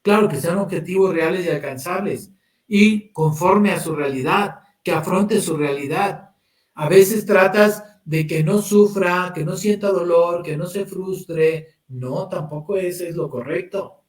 Claro, que sean objetivos reales y alcanzables y conforme a su realidad, que afronte su realidad. A veces tratas de que no sufra, que no sienta dolor, que no se frustre. No, tampoco ese es lo correcto,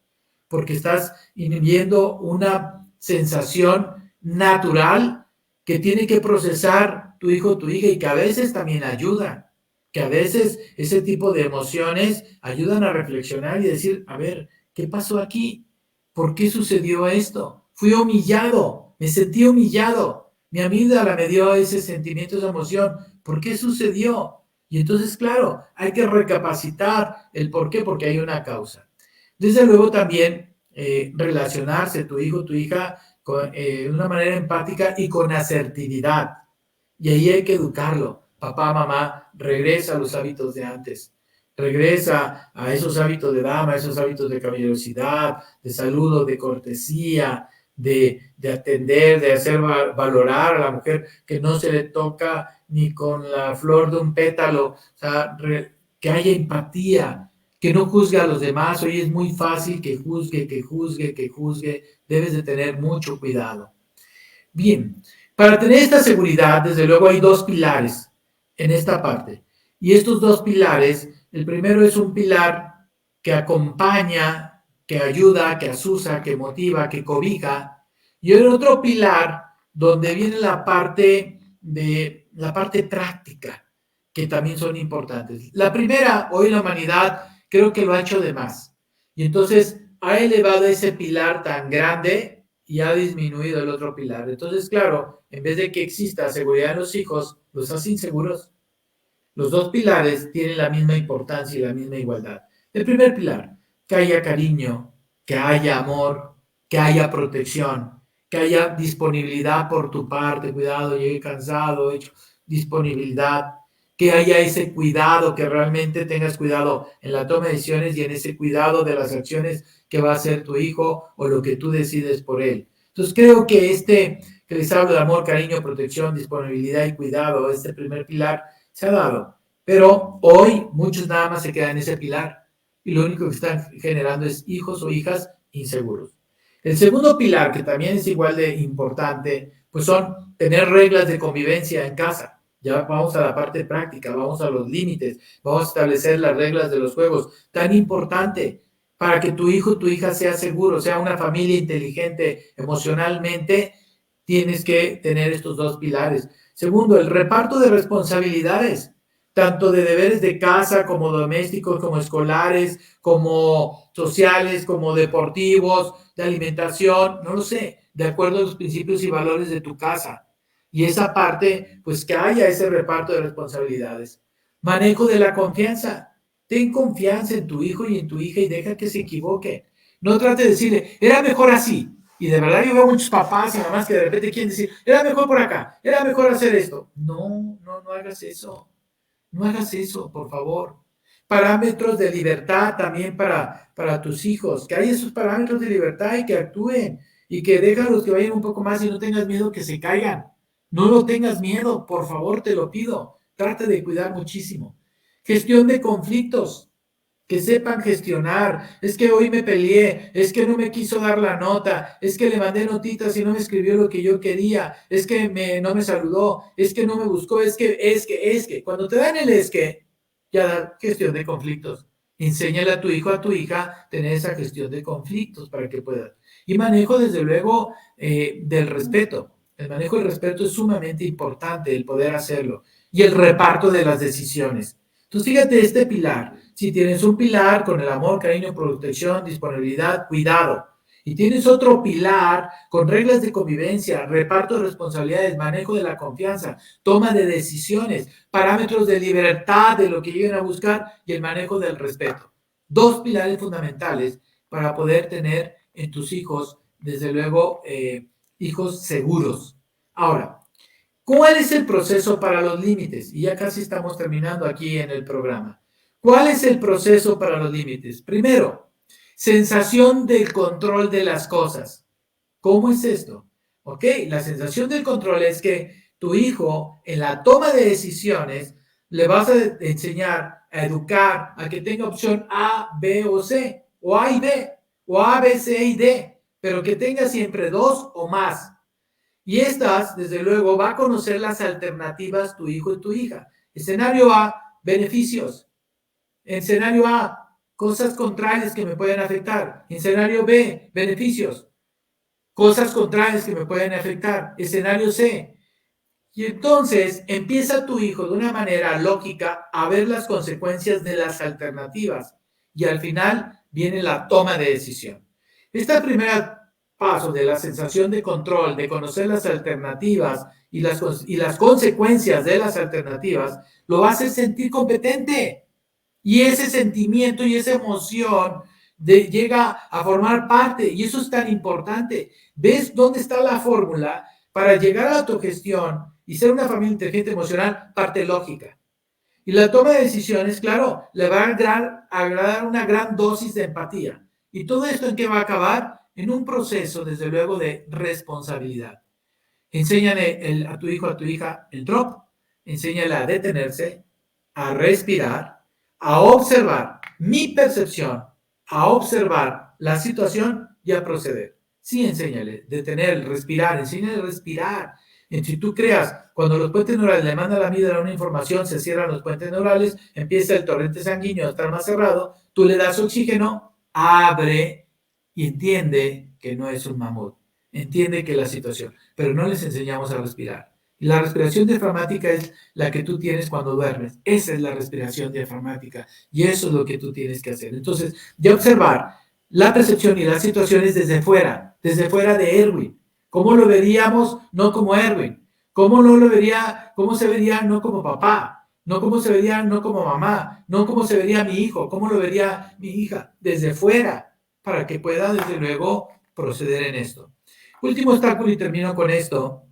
porque estás inhibiendo una sensación natural que tiene que procesar tu hijo o tu hija y que a veces también ayuda, que a veces ese tipo de emociones ayudan a reflexionar y decir, a ver, ¿qué pasó aquí? ¿Por qué sucedió esto? Fui humillado, me sentí humillado. Mi amígdala me dio ese sentimiento, esa emoción. ¿Por qué sucedió? Y entonces, claro, hay que recapacitar el por qué, porque hay una causa. Desde luego también relacionarse tu hijo, tu hija, de una manera empática y con asertividad. Y ahí hay que educarlo. Papá, mamá, regresa a los hábitos de antes. Regresa a esos hábitos de dama, a esos hábitos de caballerosidad, de saludo, de cortesía, de atender, de hacer valorar a la mujer que no se le toca ni con la flor de un pétalo. O sea, que haya empatía, que no juzgue a los demás. Hoy es muy fácil que juzgue, que juzgue, que juzgue. Debes de tener mucho cuidado. Bien, para tener esta seguridad, desde luego hay dos pilares en esta parte. Y estos dos pilares, el primero es un pilar que acompaña, que ayuda, que asusa, que motiva, que cobija. Y el otro pilar donde viene la parte práctica, que también son importantes. La primera, hoy la humanidad creo que lo ha hecho de más. Y entonces ha elevado ese pilar tan grande y ha disminuido el otro pilar. Entonces, claro, en vez de que exista seguridad en los hijos, los hace inseguros. Los dos pilares tienen la misma importancia y la misma igualdad. El primer pilar, que haya cariño, que haya amor, que haya protección, que haya disponibilidad por tu parte, cuidado, llegué cansado, hecho disponibilidad, que haya ese cuidado, que realmente tengas cuidado en la toma de decisiones y en ese cuidado de las acciones que va a hacer tu hijo o lo que tú decides por él. Entonces creo que que les hablo de amor, cariño, protección, disponibilidad y cuidado, este primer pilar se ha dado. Pero hoy muchos nada más se quedan en ese pilar y lo único que están generando es hijos o hijas inseguros. El segundo pilar, que también es igual de importante, pues son tener reglas de convivencia en casa. Ya vamos a la parte práctica, vamos a los límites, vamos a establecer las reglas de los juegos. Tan importante para que tu hijo o tu hija sea seguro, sea una familia inteligente emocionalmente, tienes que tener estos dos pilares. Segundo, el reparto de responsabilidades, tanto de deberes de casa como domésticos, como escolares, como sociales, como deportivos, de alimentación, no lo sé, de acuerdo a los principios y valores de tu casa. Y esa parte, pues que haya ese reparto de responsabilidades. Manejo de la confianza. Ten confianza en tu hijo y en tu hija y deja que se equivoque. No trate de decirle, era mejor así. Y de verdad yo veo muchos papás y mamás que de repente quieren decir, era mejor por acá, era mejor hacer esto. No hagas eso. No hagas eso, por favor. Parámetros de libertad también para tus hijos. Que haya esos parámetros de libertad y que actúen. Y que déjalos que vayan un poco más y no tengas miedo que se caigan. No lo tengas miedo, por favor, te lo pido. Trate de cuidar muchísimo. Gestión de conflictos. Que sepan gestionar. Es que hoy me peleé, es que no me quiso dar la nota, es que le mandé notitas y no me escribió lo que yo quería, es que no me saludó, es que no me buscó, es que. Cuando te dan el ya da gestión de conflictos. Enséñale a tu hijo, a tu hija, tener esa gestión de conflictos para que puedas. Y manejo, desde luego, del respeto. El manejo del respeto es sumamente importante, el poder hacerlo. Y el reparto de las decisiones. Entonces, fíjate este pilar. Si tienes un pilar con el amor, cariño, protección, disponibilidad, cuidado. Y tienes otro pilar con reglas de convivencia, reparto de responsabilidades, manejo de la confianza, toma de decisiones, parámetros de libertad de lo que lleguen a buscar y el manejo del respeto. 2 pilares fundamentales para poder tener en tus hijos, desde luego, hijos seguros. Ahora, ¿cuál es el proceso para los límites? Y ya casi estamos terminando aquí en el programa. ¿Cuál es el proceso para los límites? Primero, sensación del control de las cosas. ¿Cómo es esto? Ok, la sensación del control es que tu hijo en la toma de decisiones le vas a enseñar, a educar, a que tenga opción A, B o C, o A y B, o A, B, C y D, pero que tenga siempre 2 o más. Y estas, desde luego, va a conocer las alternativas tu hijo y tu hija. Escenario A, beneficios. Escenario A, cosas contrarias que me pueden afectar. Escenario B, beneficios. Cosas contrarias que me pueden afectar. Escenario C. Y entonces empieza tu hijo de una manera lógica a ver las consecuencias de las alternativas. Y al final viene la toma de decisión. Esta primera paso de la sensación de control, de conocer las alternativas y las consecuencias de las alternativas, lo hace sentir competente. Y ese sentimiento y esa emoción llega a formar parte, y eso es tan importante. ¿Ves dónde está la fórmula para llegar a la autogestión y ser una familia inteligente emocional? Parte lógica. Y la toma de decisiones, claro, le va a agradar una gran dosis de empatía. ¿Y todo esto en qué va a acabar? En un proceso, desde luego, de responsabilidad. Enséñale a tu hijo, a tu hija, el drop. Enséñale a detenerse, a respirar, a observar mi percepción, a observar la situación y a proceder. Sí, enséñale, detener, respirar, enséñale a respirar. Si tú creas, cuando los puentes neurales le mandan a la amígdala una información, se cierran los puentes neurales, empieza el torrente sanguíneo a estar más cerrado, tú le das oxígeno, abre y entiende que no es un mamut, entiende que la situación, pero no les enseñamos a respirar. Y la respiración diafragmática es la que tú tienes cuando duermes. Esa es la respiración diafragmática y eso es lo que tú tienes que hacer. Entonces, de observar la percepción y las situaciones desde fuera de Erwin. ¿Cómo lo veríamos? No como Erwin. ¿Cómo se vería no como papá? No cómo se vería no como mamá. No cómo se vería mi hijo. ¿Cómo lo vería mi hija? Desde fuera, para que pueda, desde luego, proceder en esto. Último obstáculo y termino con esto.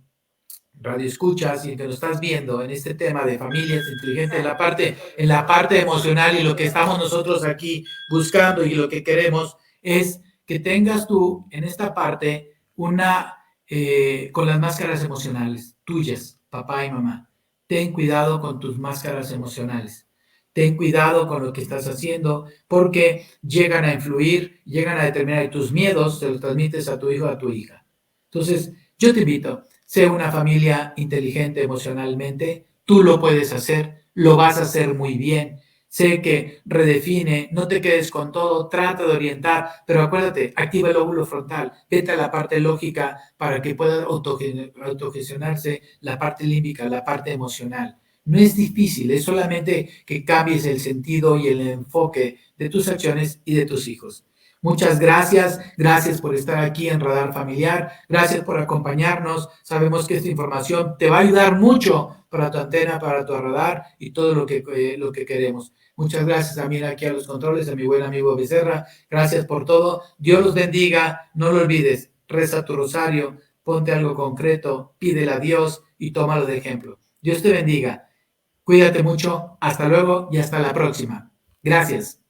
Radio escuchas y que lo estás viendo en este tema de familias inteligentes, en la parte emocional, y lo que estamos nosotros aquí buscando y lo que queremos es que tengas tú en esta parte con las máscaras emocionales tuyas, papá y mamá. Ten cuidado con tus máscaras emocionales. Ten cuidado con lo que estás haciendo porque llegan a influir, llegan a determinar, y tus miedos se los transmites a tu hijo o a tu hija. Entonces, yo te invito, sé una familia inteligente emocionalmente, tú lo puedes hacer, lo vas a hacer muy bien. Sé que redefine, no te quedes con todo, trata de orientar, pero acuérdate, activa el lóbulo frontal, vete a la parte lógica para que pueda autogestionarse la parte límbica, la parte emocional. No es difícil, es solamente que cambies el sentido y el enfoque de tus acciones y de tus hijos. Muchas gracias por estar aquí en Radar Familiar, gracias por acompañarnos. Sabemos que esta información te va a ayudar mucho para tu antena, para tu radar y todo lo que queremos. Muchas gracias también aquí a los controles, a mi buen amigo Becerra. Gracias por todo. Dios los bendiga. No lo olvides, reza tu rosario, ponte algo concreto, pídele a Dios y tómalo de ejemplo. Dios te bendiga. Cuídate mucho. Hasta luego y hasta la próxima. Gracias.